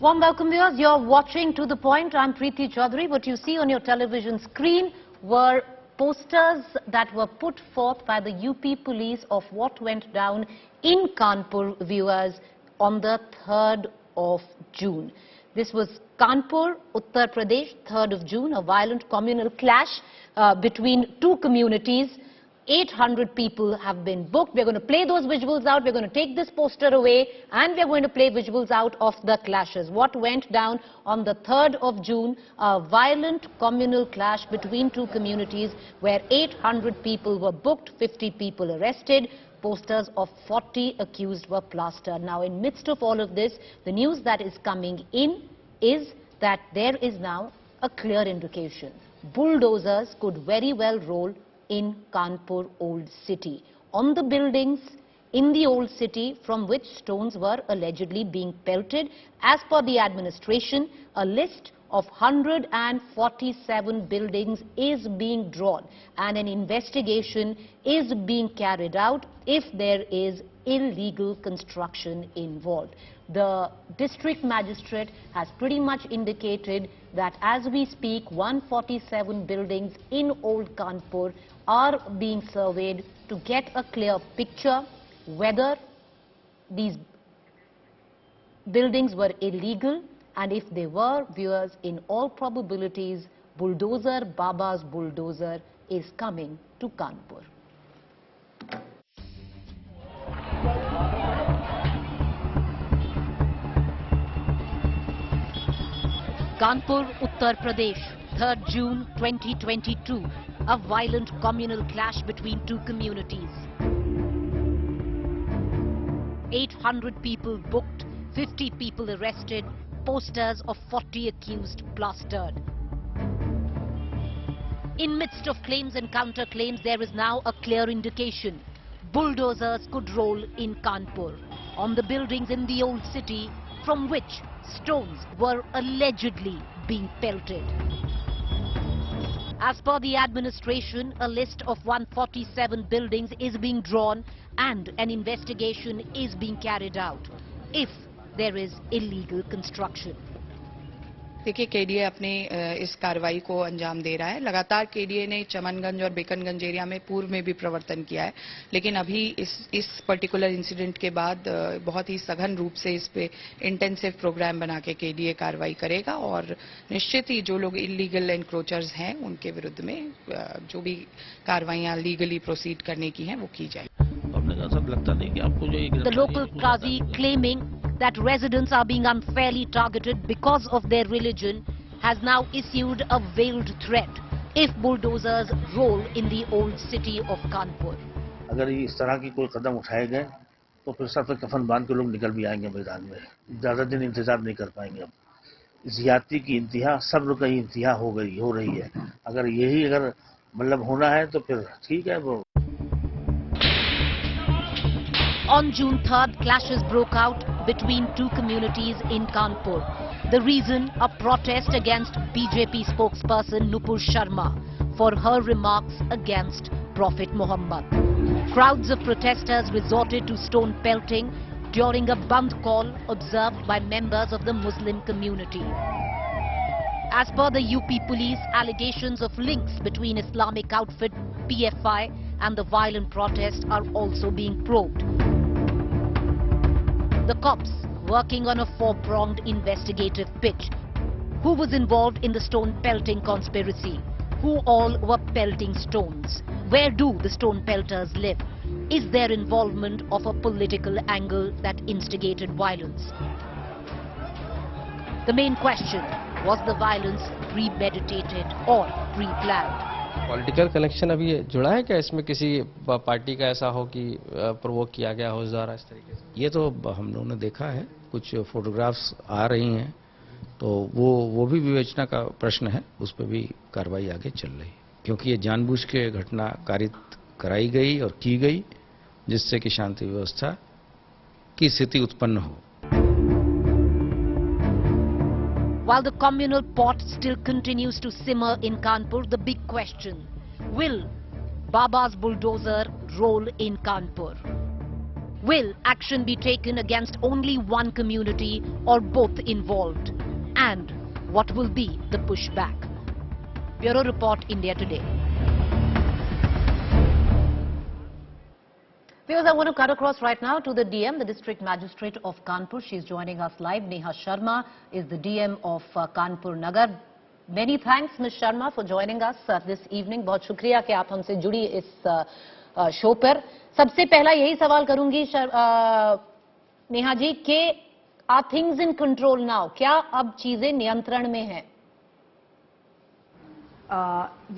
Warm welcome, viewers. You're watching To The Point. I'm Preeti Chaudhary. What you see on your television screen were posters that were put forth by the UP police of what went down in Kanpur, viewers, on the 3rd of June. This was Kanpur, Uttar Pradesh, 3rd of June, a violent communal clash between two communities. 800 people have been booked. We're going to play those visuals out. We're going to take this poster away and we're going to play visuals out of the clashes. What went down on the 3rd of June, a violent communal clash between two communities where 800 people were booked, 50 people arrested, posters of 40 accused were plastered. Now, in midst of all of this, the news that is coming in is that there is now a clear indication. Bulldozers could very well roll in Kanpur Old City, on the buildings in the Old City from which stones were allegedly being pelted. As per the administration, a list of 147 buildings is being drawn and an investigation is being carried out if there is illegal construction involved. The district magistrate has pretty much indicated that as we speak, 147 buildings in Old Kanpur are being surveyed to get a clear picture whether these buildings were illegal, and if they were, viewers, in all probabilities, bulldozer, Baba's bulldozer is coming to Kanpur. Kanpur, Uttar Pradesh, 3rd June 2022. A violent communal clash between two communities. 800 people booked, 50 people arrested, posters of 40 accused plastered. In midst of claims and counterclaims, there is now a clear indication. Bulldozers could roll in Kanpur, on the buildings in the Old City from which stones were allegedly being pelted. As per the administration, a list of 147 buildings is being drawn and an investigation is being carried out if there is illegal construction. देखिए, KDA अपनी इस कार्रवाई को अंजाम दे रहा है। लगातार KDA ने चमनगंज और बेकनगंज एरिया में पूर्व में भी प्रवर्तन किया है, लेकिन अभी इस पर्टिकुलर इंसिडेंट के बाद बहुत ही सघन रूप से इस पे इंटेंसिव प्रोग्राम बना के केडीए कार्रवाई करेगा और निश्चित ही जो लोग इलीगल एनक्रोचर्स हैं उनके विरुद्ध में जो भी कार्रवाइयां लीगली प्रोसीड करने की हैं वो की जाए। The local Qazi claiming that residents are being unfairly targeted because of their religion has now issued a veiled threat if bulldozers roll in the Old City of Kanpur. अगर इस तरह की कोई कदम उठाए गए तो फिर सर पे कफन बांध के लोग निकल भी आएंगे मैदान में। ज़्यादा दिन इंतजार नहीं कर पाएंगे। अब ज़्यादती की इंतहा, सब्र की इंतहा हो रही है। अगर यही मतलब होना है तो फिर ठीक है। वो On June 3rd, clashes broke out between two communities in Kanpur. The reason, a protest against BJP spokesperson Nupur Sharma for her remarks against Prophet Muhammad. Crowds of protesters resorted to stone pelting during a Bandh call observed by members of the Muslim community. As per the UP police, allegations of links between Islamic outfit PFI and the violent protest are also being probed. The cops working on a four-pronged investigative pitch. Who was involved in the stone pelting conspiracy? Who all were pelting stones? Where do the stone pelters live? Is there involvement of a political angle that instigated violence? The main question, was the violence premeditated or pre-planned? Political connection अभी जुड़ा है क्या इसमें? किसी party का ऐसा हो कि प्रोवोक किया गया हो इस द्वारा इस तरीके से? ये तो हम लोगों ने देखा है, कुछ फोटोग्राफ्स आ रही हैं, तो वो भी विवेचना का प्रश्न है, उस पर भी कार्रवाई आगे चल रही है, क्योंकि ये जानबूझ के घटना कारित कराई गई और की गई जिससे कि शांति व्यवस्था की स्थिति उत्पन्न हो। While the communal pot still continues to simmer in Kanpur, the big question, will Baba's bulldozer roll in Kanpur? Will action be taken against only one community or both involved? And what will be the pushback? Bureau Report, India Today. Viewers, I want to cut across right now to the DM, the District Magistrate of Kanpur. She's joining us live. Neha Sharma is the DM of Kanpur Nagar. Many thanks, Ms. Sharma, for joining us this evening. बहुत शुक्रिया कि आप हमसे जुड़ी इस show पर. सबसे पहला यही सवाल करूंगी नेहा जी कि are things in control now? क्या अब चीजें नियंत्रण में हैं?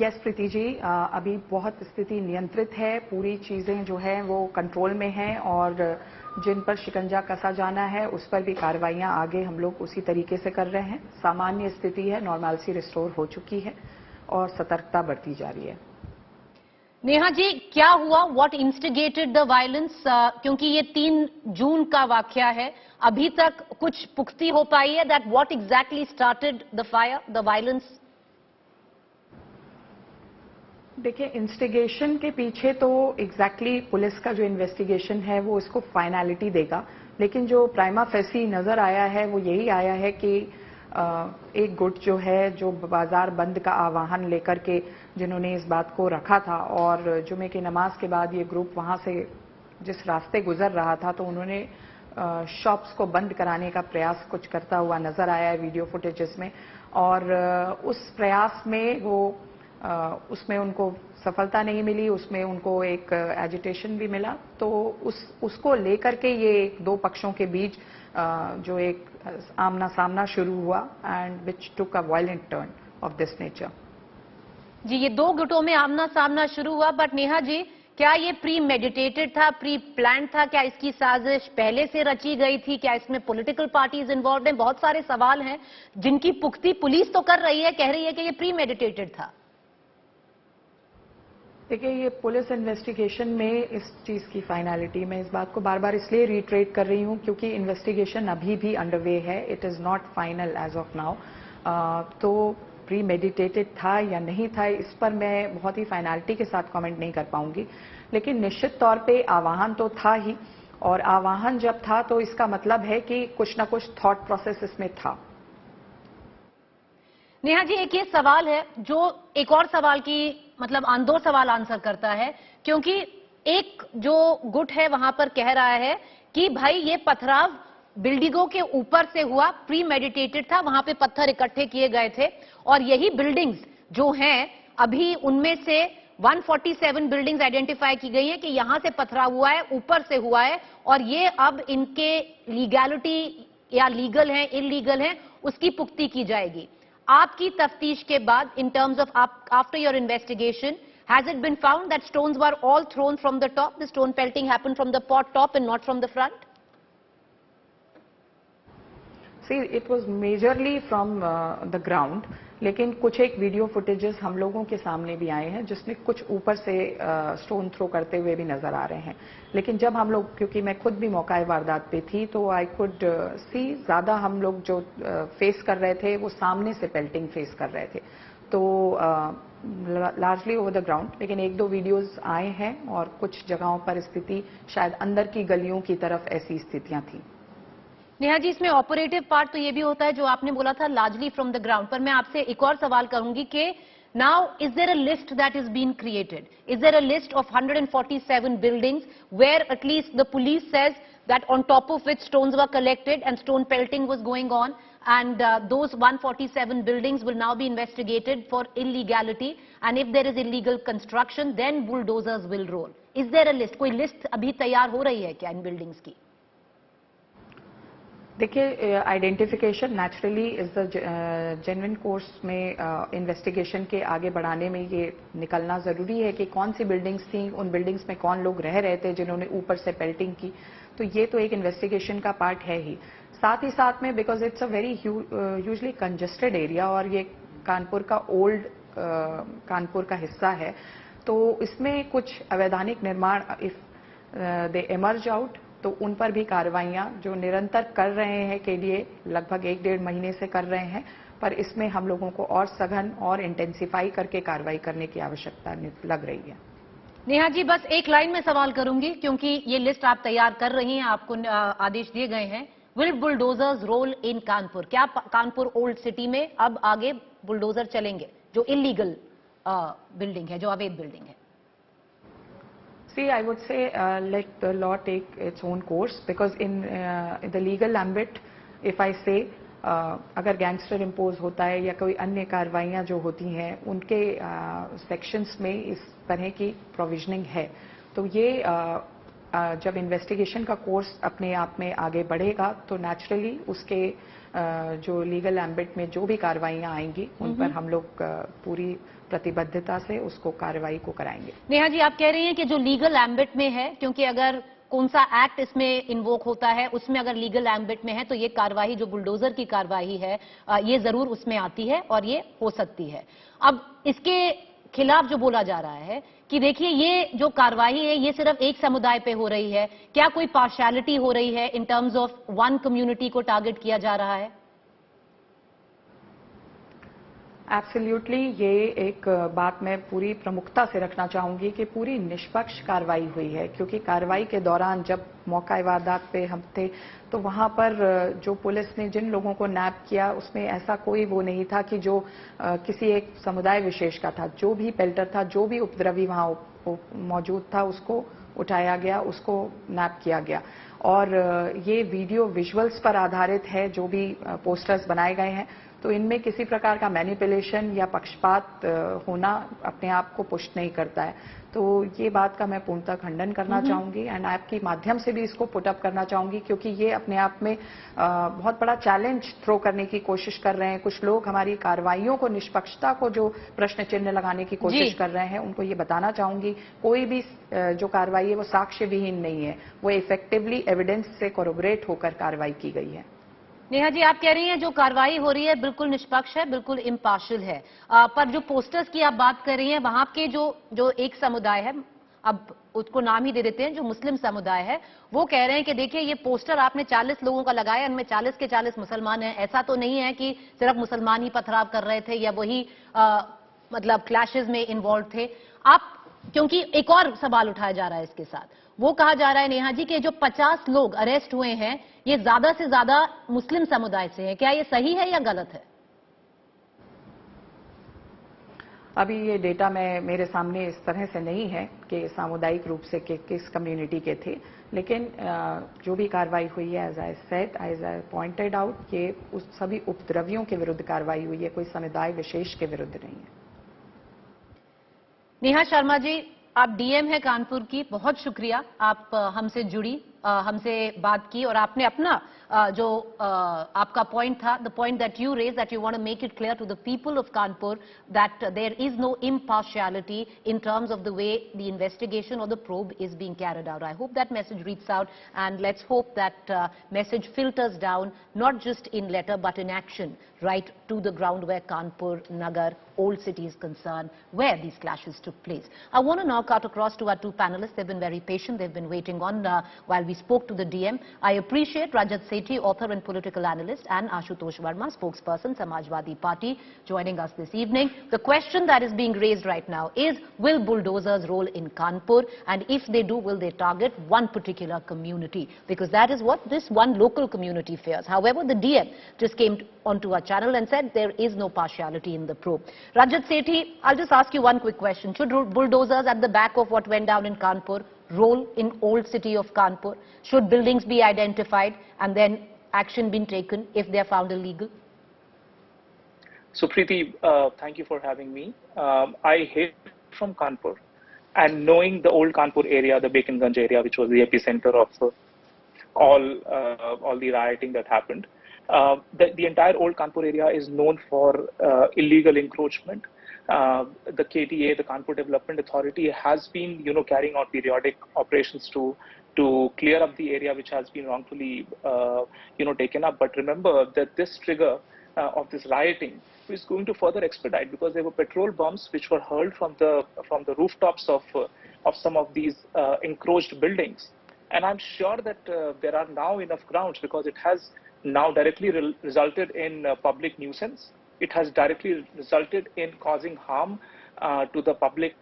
यस प्रीति जी, अभी बहुत स्थिति नियंत्रित है. पूरी चीजें जो है वो कंट्रोल में हैं और जिन पर शिकंजा कसा जाना है उस पर भी कार्रवाइयां आगे हम लोग उसी तरीके से कर रहे हैं. सामान्य स्थिति है, नॉर्मलसी रिस्टोर हो चुकी है और सतर्कता बढ़ती जा रही है. नेहा जी, क्या हुआ? What instigated the violence? क्योंकि ये 3 जून का वाकया है, अभी तक कुछ पुख्ती हो पाई है that what exactly started the fire, the violence? देखिए, इंस्टिगेशन के पीछे तो एग्जैक्टली पुलिस का जो इन्वेस्टिगेशन है वो इसको फाइनलिटी देगा, लेकिन जो प्राइमा फेसी नजर आया है वो यही आया है कि एक गुट जो है, जो बाजार बंद का आह्वान लेकर के जिन्होंने इस बात को रखा था और जुमे की नमाज के बाद ये ग्रुप वहां से जिस रास्ते गुजर रहा था तो उन्होंने शॉप्स को बंद कराने का प्रयास कुछ करता हुआ नजर आया है वीडियो फुटेजेस में. और उस प्रयास में वो उसमें उनको सफलता नहीं मिली, उसमें उनको एक एजिटेशन भी मिला. तो उसको लेकर के ये 2 पक्षों के बीच जो एक आमना सामना शुरू हुआ and which took a violent turn of this nature. जी, ये 2 गुटों में आमना सामना शुरू हुआ, बट नेहा जी, क्या ये प्री मेडिटेटेड था, प्री प्लान था? क्या इसकी साजिश पहले से रची गई थी? क्या इसमें पॉलिटिकल पार्टीज इन्वॉल्व हैं? बहुत सारे सवाल हैं जिनकी पुख्ती पुलिस तो कर रही है, कह रही है कि ये प्री मेडिटेटेड था. देखिए, ये पुलिस इन्वेस्टिगेशन में इस चीज की फाइनलिटी, मैं इस बात को बार बार इसलिए रिट्रेट कर रही हूं क्योंकि इन्वेस्टिगेशन अभी भी अंडरवे है. It is not final as of now. तो प्री मेडिटेटेड था या नहीं था, इस पर मैं बहुत ही फाइनलिटी के साथ कमेंट नहीं कर पाऊंगी, लेकिन निश्चित तौर पे आह्वान तो था ही. और आह्वान जब था तो इसका मतलब है कि कुछ ना कुछ थॉट प्रोसेस इसमें था. नेहा जी, एक ये सवाल है जो एक और सवाल की मतलब 2 सवाल आंसर करता है, क्योंकि एक जो गुट है वहां पर कह रहा है कि भाई ये पथराव बिल्डिंगों के ऊपर से हुआ, प्री मेडिटेटेड था, वहां पे पत्थर इकट्ठे किए गए थे और यही बिल्डिंग्स जो हैं अभी उनमें से 147 बिल्डिंग्स आइडेंटिफाई की गई हैं कि यहां से पथराव हुआ है, ऊपर से हुआ है और ये अब इनके लीगैलिटी या लीगल है, इलीगल है, उसकी पुख्ती की जाएगी. आपकी तफ्तीश के बाद, in terms of after your investigation, has it been found that stones were all thrown from the top? The stone pelting happened from the top and not from the front? See, it was majorly from the ground. लेकिन कुछ एक video footages हम लोगों के सामने भी आए हैं जिसमें कुछ ऊपर से स्टोन थ्रो करते हुए भी नजर आ रहे हैं. लेकिन जब हम लोग, क्योंकि मैं खुद भी मौके वारदात पे थी, तो आई कुड सी ज्यादा हम लोग जो फेस कर रहे थे वो सामने से पेल्टिंग फेस कर रहे थे, तो लार्जली ओवर द ग्राउंड. लेकिन 1-2 वीडियोस आए हैं और कुछ जगहों पर स्थिति शायद अंदर की गलियों की तरफ ऐसी स्थितियां थी. नेहा जी, इसमें ऑपरेटिव पार्ट तो ये भी होता है जो आपने बोला था लार्जली फ्रॉम द ग्राउंड, पर मैं आपसे एक और सवाल करूंगी कि now is there a list that is been created? Is there a list of 147 buildings where at least the police says that on top of which stones were collected and stone pelting was going on, and those 147 buildings will now be investigated for illegality, and if there is illegal construction then bulldozers will roll. Is there a list? कोई list अभी तैयार हो रही है क्या इन buildings की? देखिए, identification naturally is the genuine course में इन्वेस्टिगेशन के आगे बढ़ाने में ये निकलना जरूरी है कि कौन सी बिल्डिंग्स थी, उन बिल्डिंग्स में कौन लोग रह रहे थे जिन्होंने ऊपर से पेल्टिंग की. तो ये तो एक इन्वेस्टिगेशन का पार्ट है ही. साथ ही साथ में because it's a very hugely congested area और ये कानपुर का ओल्ड कानपुर का हिस्सा है, तो इसमें कुछ अवैधानिक निर्माण इफ दे एमर्ज आउट तो उन पर भी कार्रवाइयां जो निरंतर कर रहे हैं के लिए लगभग 1-1.5 महीने से कर रहे हैं, पर इसमें हम लोगों को और सघन और इंटेंसिफाई करके कार्रवाई करने की आवश्यकता लग रही है. नेहा जी, बस एक लाइन में सवाल करूंगी क्योंकि ये लिस्ट आप तैयार कर रही हैं, आपको आदेश दिए गए हैं। Will bulldozers roll in Kanpur? क्या कानपुर ओल्ड सिटी में अब आगे बुलडोजर चलेंगे जो इलीगल बिल्डिंग है, जो अवैध बिल्डिंग है? See, I would say let the law take its own course, because in the legal ambit, if I say अगर गैंगस्टर इम्पोज होता है या कोई अन्य कार्रवाइयाँ जो होती हैं उनके सेक्शंस में इस तरह की प्रोविजनिंग है, तो ये जब इन्वेस्टिगेशन का कोर्स अपने आप में आगे बढ़ेगा तो नेचुरली उसके जो लीगल एम्बिट में जो भी कार्रवाइयाँ आएंगी उन पर हम लोग पूरी प्रतिबद्धता से उसको कार्रवाई को कराएंगे। नेहा जी, आप कह रही हैं कि जो लीगल एम्बिट में है, क्योंकि अगर कौन सा एक्ट इसमें इन्वोक होता है उसमें अगर लीगल एम्बिट में है तो ये कार्रवाई जो बुलडोजर की कार्रवाई है ये जरूर उसमें आती है और ये हो सकती है। अब इसके खिलाफ जो बोला जा रहा है कि देखिए ये जो कार्रवाई है ये सिर्फ एक समुदाय पे हो रही है, क्या कोई पार्शियलिटी हो रही है in terms of one community को टारगेट किया जा रहा है? एब्सोल्युटली, ये एक बात मैं पूरी प्रमुखता से रखना चाहूंगी कि पूरी निष्पक्ष कार्रवाई हुई है, क्योंकि कार्रवाई के दौरान जब मौका वारदात पे हम थे तो वहां पर जो पुलिस ने जिन लोगों को नैप किया उसमें ऐसा कोई वो नहीं था कि जो किसी एक समुदाय विशेष का था। जो भी पेल्टर था, जो भी उपद्रवी वहां मौजूद था, उसको उठाया गया, उसको नैप किया गया। और ये वीडियो विजुअल्स पर आधारित है जो भी पोस्टर्स बनाए गए हैं, तो इनमें किसी प्रकार का मैनिपुलेशन या पक्षपात होना अपने आप को पुष्ट नहीं करता है। तो ये बात का मैं पूर्णतः खंडन करना चाहूंगी एंड आपके माध्यम से भी इसको पुट अप करना चाहूंगी, क्योंकि ये अपने आप में बहुत बड़ा चैलेंज थ्रो करने की कोशिश कर रहे हैं। कुछ लोग हमारी कार्रवाइयों को, निष्पक्षता को जो प्रश्न चिन्ह लगाने की कोशिश कर रहे हैं, उनको ये बताना चाहूंगी कोई भी जो कार्रवाई है वो साक्ष्य विहीन नहीं है, वो इफेक्टिवली एविडेंस से कोरोबरेट होकर कार्रवाई की गई है। नेहा जी, आप कह रही हैं जो कार्रवाई हो रही है बिल्कुल निष्पक्ष है, बिल्कुल इम्पार्शियल है, पर जो पोस्टर्स की आप बात कर रही हैं वहां के जो एक समुदाय है, अब उसको नाम ही दे देते हैं, जो मुस्लिम समुदाय है, वो कह रहे हैं कि देखिए ये पोस्टर आपने 40 लोगों का लगाया, इनमें 40 के 40 मुसलमान हैं। ऐसा तो नहीं है कि सिर्फ मुसलमान ही पथराव कर रहे थे या वही मतलब क्लैशेस में इन्वॉल्व थे। आप, क्योंकि एक और सवाल उठाया जा रहा है इसके साथ, वो कहा जा रहा है नेहा जी कि जो 50 लोग अरेस्ट हुए हैं ये ज्यादा से ज्यादा मुस्लिम समुदाय से हैं। क्या ये सही है या गलत है? अभी ये डेटा मेरे सामने इस तरह से नहीं है कि सामुदायिक रूप से किस कम्युनिटी के थे, लेकिन जो भी कार्रवाई हुई है, एज आई पॉइंटेड आउट, ये उस सभी उपद्रवियों के विरुद्ध कार्रवाई हुई है, कोई समुदाय विशेष के विरुद्ध नहीं है। नेहा शर्मा जी, आप डीएम है कानपुर की, बहुत शुक्रिया, आप हमसे जुड़ी, हमसे बात की और आपने अपना जो आपका पॉइंट था, the point that you raise, that you want to make it clear to the people of Kanpur that there is no impartiality in terms of the way the investigation or the probe is being carried out. I hope that message reaches out, and let's hope that message filters down, not just in letter but in action, right to the ground where Kanpur, Nagar, Old City is concerned, where these clashes took place. I want to now cut across to our two panelists. They've been very patient. They've been waiting on while we spoke to the DM. I appreciate Rajat Sethi, author and political analyst, and Ashutosh Verma, spokesperson, Samajwadi Party, joining us this evening. The question that is being raised right now is, will bulldozers roll in Kanpur? And if they do, will they target one particular community? Because that is what this one local community fears. However, the DM just came onto our channel and said there is no partiality in the probe. Rajat Sethi, I'll just ask you one quick question. Should bulldozers at the back of what went down in Kanpur roll in Old City of Kanpur? Should buildings be identified and then action be taken if they are found illegal? So Preeti, thank you for having me. I hail from Kanpur, and knowing the old Kanpur area, the Bekanganj area, which was the epicenter of all the rioting that happened, the entire old Kanpur area is known for illegal encroachment. The KDA, the Kanpur Development Authority, has been carrying out periodic operations to clear up the area which has been wrongfully taken up. But remember that this trigger of this rioting is going to further expedite, because there were petrol bombs which were hurled from the rooftops of some of these encroached buildings. And I'm sure that there are now enough grounds, because it has now directly resulted in public nuisance. It has directly resulted in causing harm to the public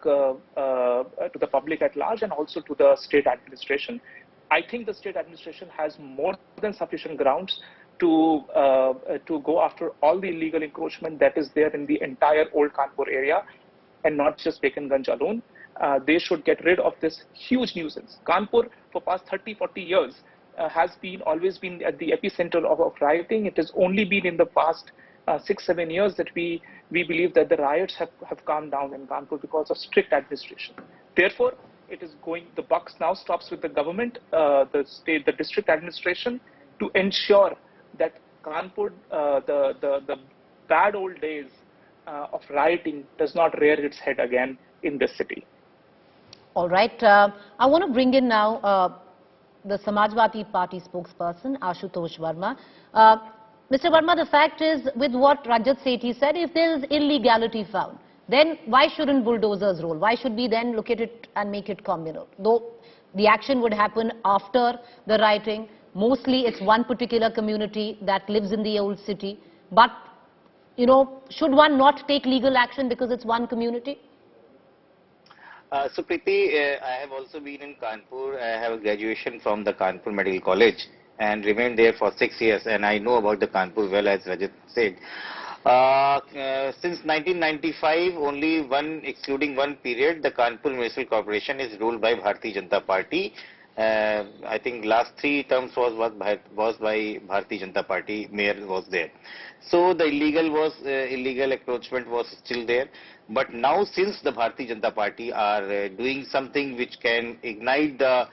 at large, and also to the state administration. I think the state administration has more than sufficient grounds to go after all the illegal encroachment that is there in the entire old Kanpur area, and not just Bekanganj alone. They should get rid of this huge nuisance. Kanpur, for past 30-40 years, has always been at the epicenter of rioting. It has only been in the past 6-7 years that we believe that the riots have calmed down in Kanpur because of strict administration. Therefore, the buck now stops with the government, the district administration, to ensure that Kanpur, the bad old days of rioting, does not rear its head again in this city. All right. I want to bring in now the Samajwadi Party spokesperson, Ashutosh Verma. Mr. Verma, the fact is, with what Rajat Sethi said, if there is illegality found, then why shouldn't bulldozers roll? Why should we then look at it and make it communal? Though the action would happen after the rioting, mostly it's one particular community that lives in the old city. But, you know, should one not take legal action because it's one community? So Preeti, I have also been in Kanpur. I have a graduation from the Kanpur Medical College and remained there for 6 years, and I know about the Kanpur well, as Rajat said. Since 1995, only excluding one period, the Kanpur Municipal Corporation is ruled by Bharatiya Janata Party. I think last 3 terms was by Bharatiya Janata Party. Mayor was there. So the illegal encroachment was still there. But now, since the Bharatiya Janata Party are doing something which can ignite the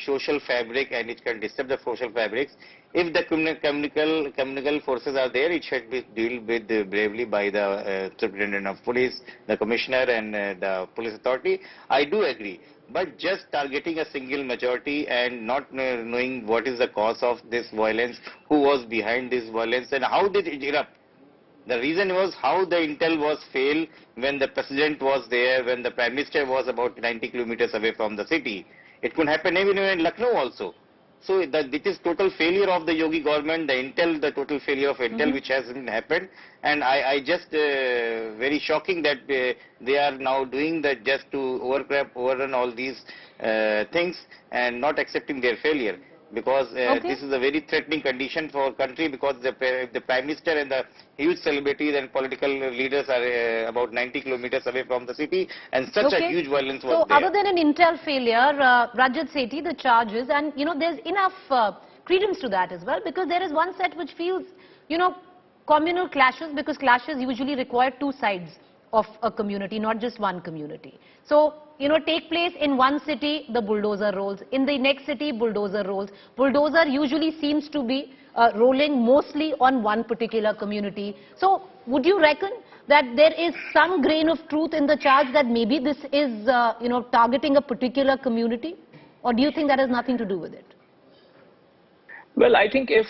social fabric and it can disturb the social fabrics, if the communal forces are there, it should be dealt with bravely by the Superintendent of Police, the Commissioner and the Police Authority. I do agree. But just targeting a single majority and not knowing what is the cause of this violence, who was behind this violence and how did it erupt. The reason was how the intel was failed when the President was there, when the Prime Minister was about 90 kilometers away from the city. It could happen even in Lucknow also. So it is total failure of the Yogi government, the total failure of intel which hasn't happened. And I just very shocking that they are now doing that just to overrun all these things and not accepting their failure. Because this is a very threatening condition for our country, because the Prime Minister and the huge celebrities and political leaders are about 90 kilometers away from the city, and such a huge violence was there. So other than an intel failure, Rajat Sethi, the charges, and you know, there's enough credence to that as well, because there is one set which feels, you know, communal clashes, because clashes usually require 2 sides of a community, not just one community. So, you know, take place in one city, the bulldozer rolls. In the next city, bulldozer rolls. Bulldozer usually seems to be rolling mostly on one particular community. So, would you reckon that there is some grain of truth in the charge that maybe this is, you know, targeting a particular community? Or do you think that has nothing to do with it? Well, I think if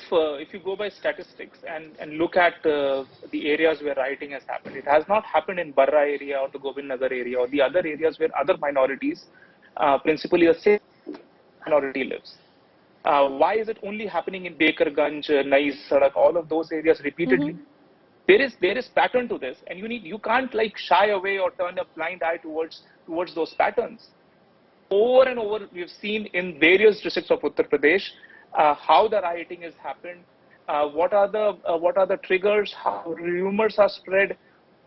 you go by statistics and look at the areas where rioting has happened, it has not happened in Barra area or the Govind Nagar area or the other areas where other minorities, principally a Sikh minority, lives. Why is it only happening in Bekarganj, Nais, Sadak, all of those areas repeatedly? There is pattern to this, and you can't like shy away or turn a blind eye towards those patterns. Over and over, we've seen in various districts of Uttar Pradesh how the rioting has happened, what are the triggers, how rumors are spread.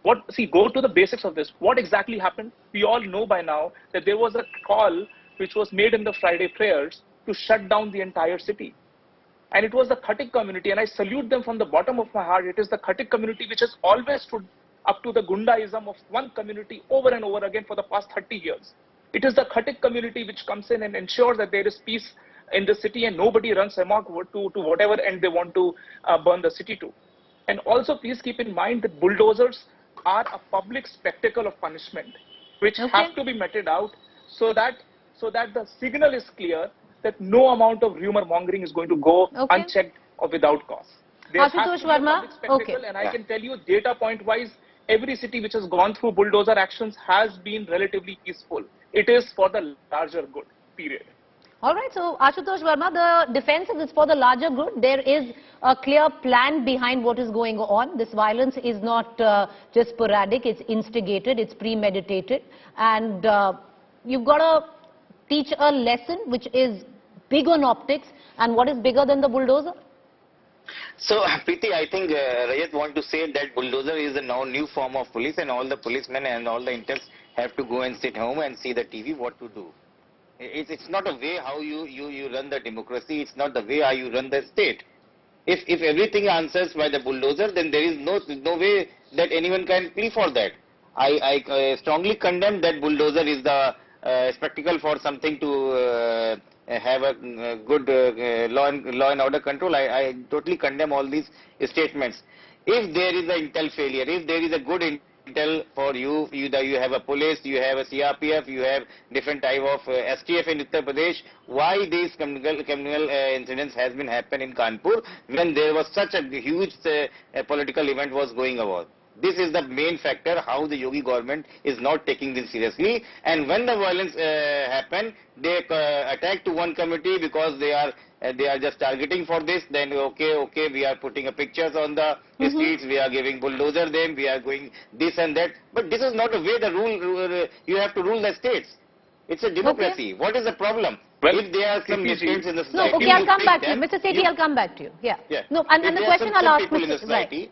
Go to the basics of this. What exactly happened? We all know by now that there was a call which was made in the Friday prayers to shut down the entire city. And it was the Khatik community, and I salute them from the bottom of my heart. It is the Khatik community which has always stood up to the Gundaism of one community over and over again for the past 30 years. It is the Khatik community which comes in and ensures that there is peace in the city and nobody runs amok to whatever end they want to burn the city to. And also, please keep in mind that bulldozers are a public spectacle of punishment, which have to be meted out so that the signal is clear that no amount of rumor mongering is going to go unchecked or without cause. There has to be a public spectacle, and I can tell you, data point wise, every city which has gone through bulldozer actions has been relatively peaceful. It is for the larger good, period. All right, so Ashutosh Verma, the defense is for the larger good. There is a clear plan behind what is going on. This violence is not just sporadic, it's instigated, it's premeditated. And you've got to teach a lesson which is big on optics. And what is bigger than the bulldozer? So, Preeti, I think Rajat want to say that bulldozer is a now new form of police, and all the policemen and all the interns have to go and sit home and see the TV what to do. It's not a way how you run the democracy. It's not the way how you run the state. If everything answers by the bulldozer, then there is no way that anyone can plea for that. I strongly condemn that bulldozer is the spectacle for something to have a good law and order control. I totally condemn all these statements. If there is an intel failure, if there is a good intel for you have a police, you have a CRPF, you have different type of STF in Uttar Pradesh, why these criminal incidents has been happen in Kanpur when there was such a huge political event was going about? This is the main factor how the Yogi government is not taking this seriously. And when the violence happened, they attack to one committee because they are just targeting for this. Then okay, we are putting pictures on the streets, we are giving bulldozer them, we are going this and that. But this is not a way the rule. You have to rule the states. It's a democracy. Okay. What is the problem? Well, if there are some mistakes in the society, no, okay, I'll come back to you, Mr. Sethi. I'll come back to you. Yeah. No, and the question I'll ask Mr. Right.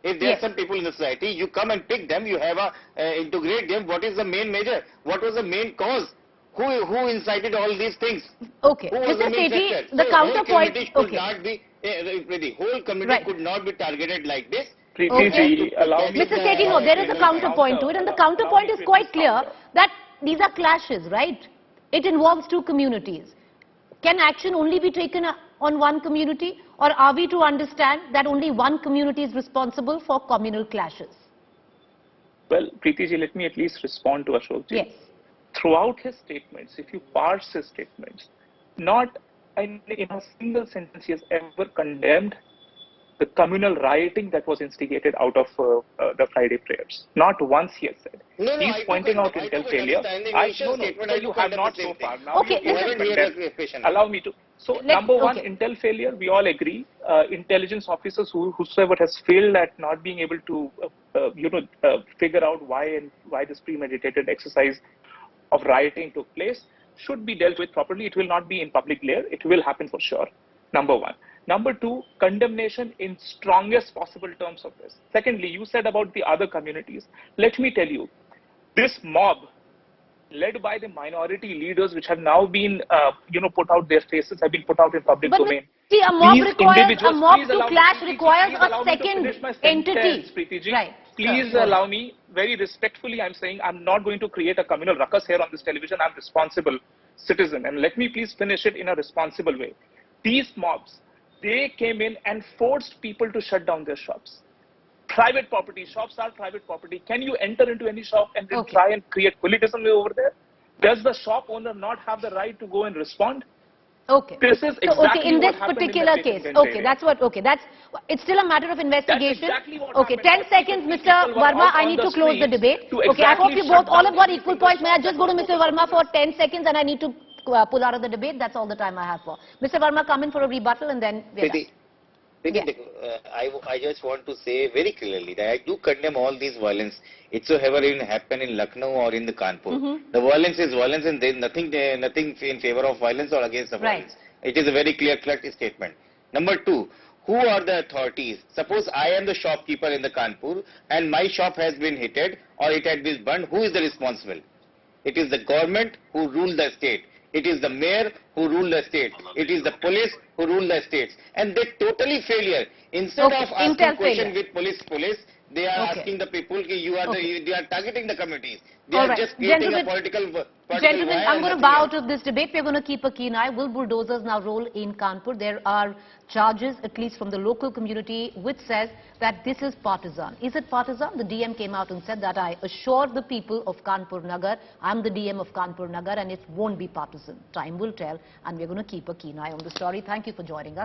If there are some people in the society, you come and pick them, you have integrate them. What is the main measure? What was the main cause? Who incited all these things? Okay. Mr. Sethi, the counterpoint... The whole community could not be targeted like this. Okay. Mr. Sethi, no, there is a counterpoint to it, and the counterpoint is quite clear that these are clashes, right? It involves two communities. Can action only be taken on one community, or are we to understand that only one community is responsible for communal clashes? Well, Preeti ji, let me at least respond to Ashok ji. Yes. Throughout his statements, if you parse his statements, not in a single sentence he has ever condemned the communal rioting that was instigated out of the Friday prayers. Not once he has said. No, he's pointing out intel failure. You have not so far. Now okay, allow me to. So number one, intel failure, we all agree. Intelligence officers whosoever has failed at not being able to figure out why this premeditated exercise of rioting took place should be dealt with properly. It will not be in public glare. It will happen for sure. Number one. Number two, condemnation in strongest possible terms of this. Secondly, you said about the other communities. Let me tell you, this mob led by the minority leaders which have now been, put out their faces, have been put out in public domain. See, a mob to clash requires a second entity. Right. Please allow me, very respectfully, I'm saying I'm not going to create a communal ruckus here on this television. I'm a responsible citizen. And let me please finish it in a responsible way. These mobs, they came in and forced people to shut down their shops. Private property, shops are private property. Can you enter into any shop and then try and create politism over there? Does the shop owner not have the right to go and respond? Okay. This is exactly in this particular case. Okay, it's still a matter of investigation. Okay, 10 seconds, Mr. Verma, I need to close the debate. Okay, I hope you both all have got equal points. May I just go to Mr. Verma for 10 seconds and I need to pull out of the debate. That's all the time I have for. Mr. Verma, come in for a rebuttal and then we're done. I just want to say very clearly that I do condemn all these violence. It's so ever even happen in Lucknow or in the Kanpur. The violence is violence, and there is nothing in favor of violence or against the violence. It is a very clear-cut statement. Number two, who are the authorities? Suppose I am the shopkeeper in the Kanpur and my shop has been hit or it had been burned. Who is the responsible? It is the government who rules the state. It is the mayor who rule the state. It is the police who rule the states. And they totally failure. Instead of asking question with police, they are asking the people, they are targeting the communities. They are just creating a political Gentlemen, I'm going to bow out of this debate. We're going to keep a keen eye. Will bulldozers now roll in Kanpur? There are charges, at least from the local community, which says that this is partisan. Is it partisan? The DM came out and said that I assure the people of Kanpur Nagar, I'm the DM of Kanpur Nagar, and it won't be partisan. Time will tell, and we're going to keep a keen eye on the story. Thank you for joining us.